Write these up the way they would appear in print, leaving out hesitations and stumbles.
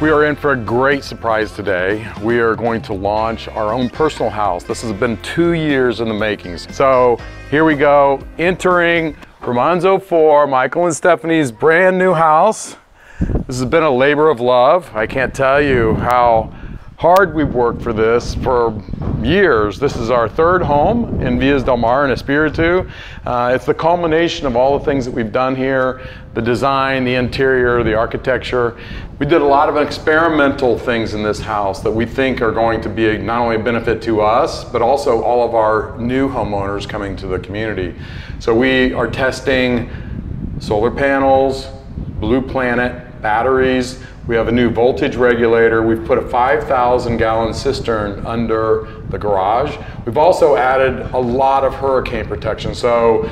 We are in for a great surprise today. We are going to launch our own personal house. This has been 2 years in the makings. So here we go, entering Remanzo 4, Michael and Stephanie's brand new house. This has been a labor of love. I can't tell you how hard we've worked for this for years. This is our third home in Villas del Mar and Espiritu. It's the culmination of all the things that we've done here, the design, the interior, the architecture. We did a lot of experimental things in this house that we think are going to be not only a benefit to us, but also all of our new homeowners coming to the community. So we are testing solar panels, Blue Planet batteries. We have a new voltage regulator. We've put a 5,000 gallon cistern under the garage. We've also added a lot of hurricane protection. So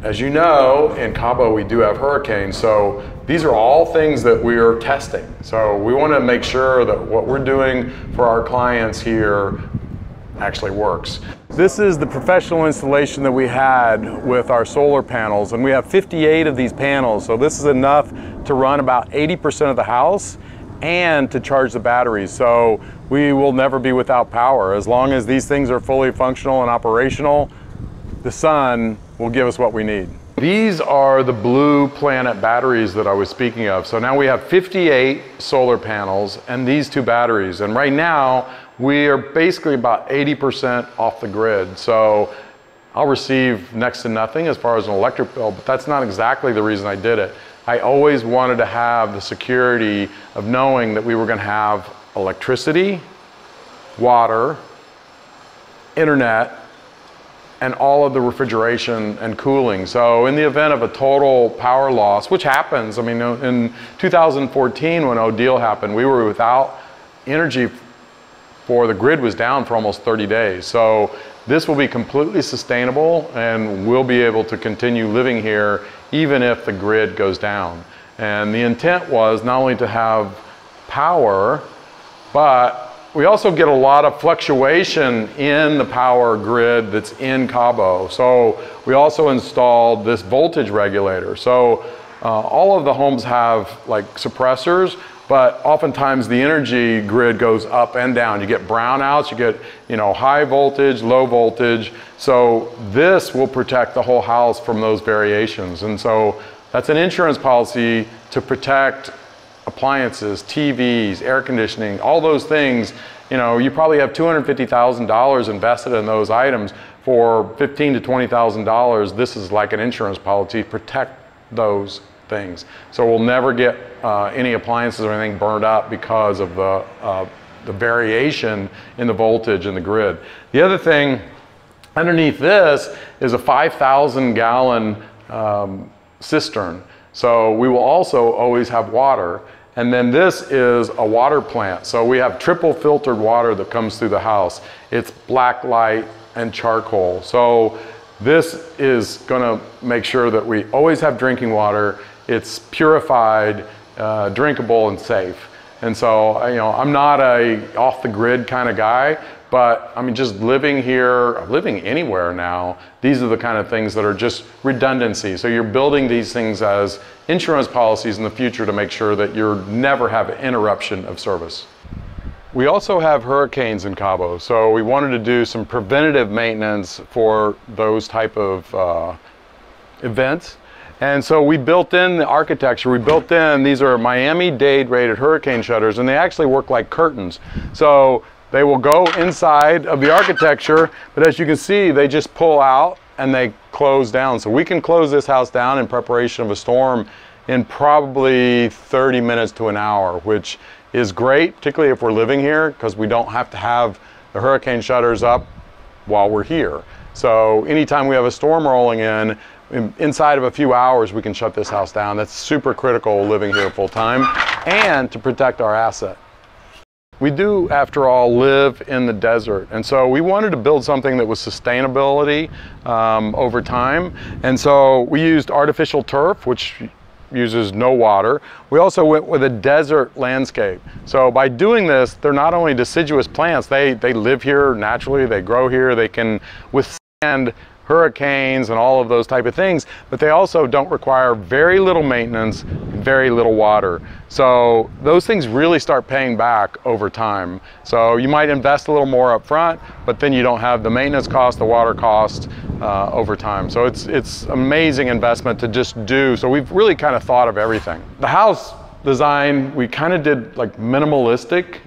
as you know, in Cabo we do have hurricanes. So these are all things that we are testing. So we want to make sure that what we're doing for our clients here actually works. This is the professional installation that we had with our solar panels, and we have 58 of these panels, so this is enough to run about 80% of the house and to charge the batteries. So we will never be without power. As long as these things are fully functional and operational, the sun will give us what we need. These are the Blue Planet batteries that I was speaking of. So now we have 58 solar panels and these two batteries, and right now we are basically about 80% off the grid. So I'll receive next to nothing as far as an electric bill, but that's not exactly the reason I did it. I always wanted to have the security of knowing that we were going to have electricity, water, internet, and all of the refrigeration and cooling. So in the event of a total power loss, which happens, I mean, in 2014 when Odile happened, we were without energy for the grid was down for almost 30 days. So this will be completely sustainable and we'll be able to continue living here even if the grid goes down. And the intent was not only to have power, but we also get a lot of fluctuation in the power grid that's in Cabo. So we also installed this voltage regulator. So all of the homes have like suppressors, but oftentimes the energy grid goes up and down. You get brownouts, you get, you know, high voltage, low voltage. So this will protect the whole house from those variations. And so that's an insurance policy to protect appliances, TVs, air conditioning, all those things. You know, you probably have $250,000 invested in those items. For $15,000 to $20,000, this is like an insurance policy to protect those things. So we'll never get any appliances or anything burned up because of the variation in the voltage in the grid. The other thing underneath this is a 5,000 gallon cistern. So we will also always have water. And then this is a water plant. So we have triple filtered water that comes through the house. It's black light and charcoal. So this is going to make sure that we always have drinking water. It's purified, drinkable, and safe. And so, you know, I'm not a off the grid kind of guy, but I mean, just living here, living anywhere now, these are the kind of things that are just redundancy. So you're building these things as insurance policies in the future to make sure that you never have an interruption of service. We also have hurricanes in Cabo, so we wanted to do some preventative maintenance for those type of events. And so we built in the architecture, we built in, these are Miami-Dade rated hurricane shutters, and they actually work like curtains. So they will go inside of the architecture, but as you can see, they just pull out and they close down. So we can close this house down in preparation of a storm in probably 30 minutes to an hour, which is great, particularly if we're living here, because we don't have to have the hurricane shutters up while we're here. So anytime we have a storm rolling in, inside of a few hours we can shut this house down. That's super critical living here full time and to protect our asset. We do, after all, live in the desert, and so we wanted to build something that was sustainability over time, and so we used artificial turf, which uses no water. We also went with a desert landscape. So by doing this, they're not only deciduous plants, they live here naturally, they grow here, they can withstand hurricanes and all of those type of things, but they also don't require very little maintenance, very little water. So those things really start paying back over time. So you might invest a little more up front, but then you don't have the maintenance cost, the water cost over time. So it's amazing investment to just do. So we've really kind of thought of everything. The house design, we kind of did like minimalistic.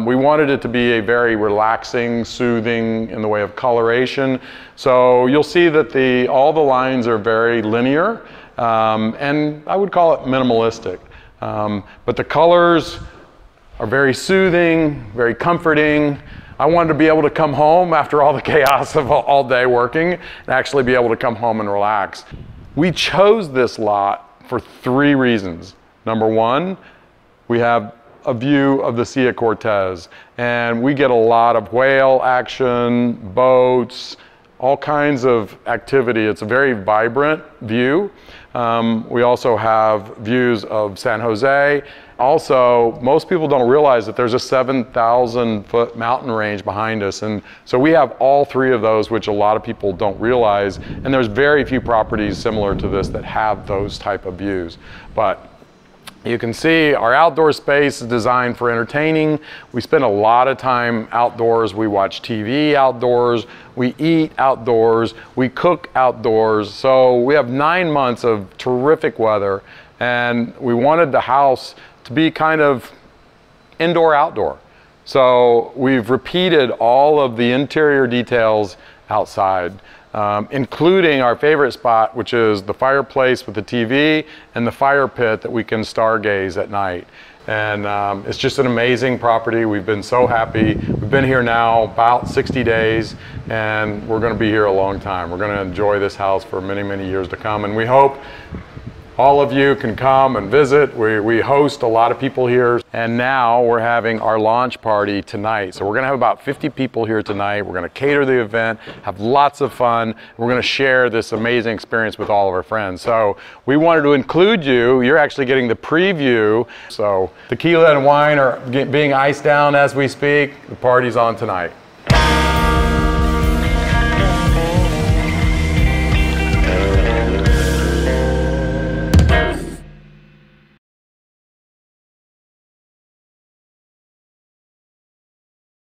We wanted it to be a very relaxing, soothing in the way of coloration. So you'll see that all the lines are very linear, and I would call it minimalistic. But the colors are very soothing, very comforting. I wanted to be able to come home after all the chaos of all day working and actually be able to come home and relax. We chose this lot for 3 reasons. Number 1, we have a view of the Sea of Cortez, and we get a lot of whale action, boats, all kinds of activity. It's a very vibrant view. We also have views of San Jose. Also, most people don't realize that there's a 7,000-foot mountain range behind us, and so we have all 3 of those, which a lot of people don't realize, and there's very few properties similar to this that have those type of views. But you can see our outdoor space is designed for entertaining. We spend a lot of time outdoors. We watch TV outdoors. We eat outdoors. We cook outdoors. So we have 9 months of terrific weather, and we wanted the house to be kind of indoor-outdoor. So we've repeated all of the interior details outside, including our favorite spot, which is the fireplace with the TV and the fire pit that we can stargaze at night. And it's just an amazing property. We've been so happy. We've been here now about 60 days, and we're going to be here a long time. We're going to enjoy this house for many, many years to come, and we hope all of you can come and visit. We host a lot of people here, and now we're having our launch party tonight. So we're gonna have about 50 people here tonight. We're gonna cater the event, have lots of fun. We're gonna share this amazing experience with all of our friends. So we wanted to include you. You're actually getting the preview. So tequila and wine are being iced down as we speak. The party's on tonight.